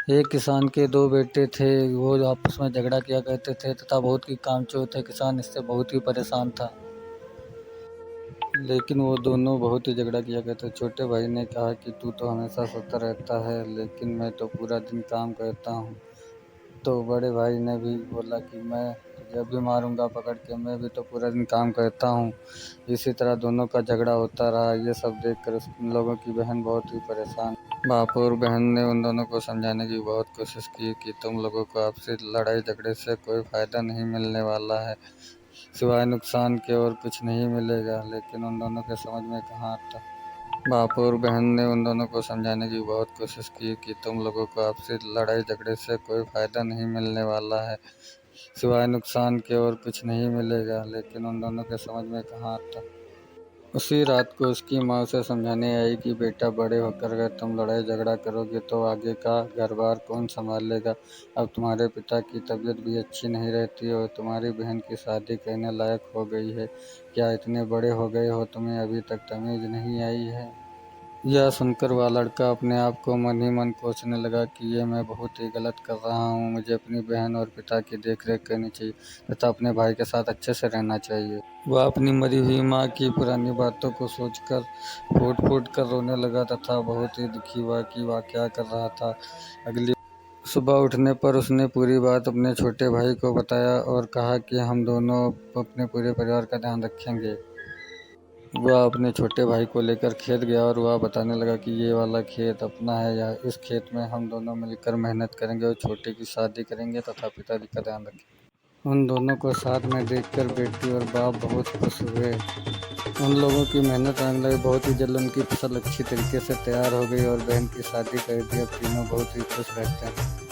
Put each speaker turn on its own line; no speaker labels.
एक किसान के दो बेटे थे। वो आपस में झगड़ा किया करते थे तथा बहुत ही कामचोर थे। किसान इससे बहुत ही परेशान था, लेकिन वो दोनों बहुत ही झगड़ा किया करते। छोटे भाई ने कहा कि तू तो हमेशा सोता रहता है, लेकिन मैं तो पूरा दिन काम करता हूँ। तो बड़े भाई ने भी बोला कि मैं तुझे भी मारूंगा पकड़ के, मैं भी तो पूरा दिन काम करता हूँ। इसी तरह दोनों का झगड़ा होता रहा। ये सब देखकर उन लोगों की बहन बहुत ही परेशान। बाप और बहन ने उन दोनों को समझाने की बहुत कोशिश की कि तुम लोगों को आपसी लड़ाई झगड़े से कोई फ़ायदा नहीं मिलने वाला है, सिवाय नुकसान के और कुछ नहीं मिलेगा। लेकिन उन दोनों के समझ में कहाँ आता। बाप और बहन ने उन दोनों को समझाने की बहुत कोशिश की कि तुम लोगों को आपसी लड़ाई झगड़े से कोई फ़ायदा नहीं मिलने वाला है, सिवाय नुकसान के और कुछ नहीं मिलेगा। लेकिन उन दोनों के समझ में कहाँ आता। उसी रात को उसकी माँ उसे समझाने आई कि बेटा, बड़े होकर अगर तुम लड़ाई झगड़ा करोगे तो आगे का घर बार कौन संभालेगा। अब तुम्हारे पिता की तबीयत भी अच्छी नहीं रहती और तुम्हारी बहन की शादी करने लायक हो गई है। क्या इतने बड़े हो गए हो, तुम्हें अभी तक तमीज़ नहीं आई है। यह सुनकर वह लड़का अपने आप को मन ही मन कोसने लगा कि ये मैं बहुत ही गलत कर रहा हूँ। मुझे अपनी बहन और पिता की देखरेख करनी चाहिए तथा अपने भाई के साथ अच्छे से रहना चाहिए। वह अपनी मरी हुई माँ की पुरानी बातों को सोचकर फूट फूट कर रोने लगा तथा बहुत ही दुखी हुआ कि वह क्या कर रहा था। अगली सुबह उठने पर उसने पूरी बात अपने छोटे भाई को बताया और कहा कि हम दोनों अपने पूरे परिवार का ध्यान रखेंगे। वह अपने छोटे भाई को लेकर खेत गया और वह बताने लगा कि ये वाला खेत अपना है, या इस खेत में हम दोनों मिलकर मेहनत करेंगे और छोटे की शादी करेंगे तथा पिताजी का ध्यान रखेंगे। उन दोनों को साथ में देखकर बेटी और बाप बहुत खुश हुए। उन लोगों की मेहनत रंग लाई। बहुत ही जल्द उनकी फसल अच्छी तरीके से तैयार हो गई और बहन की शादी कर दी। अब तीनों बहुत ही खुश रहते हैं।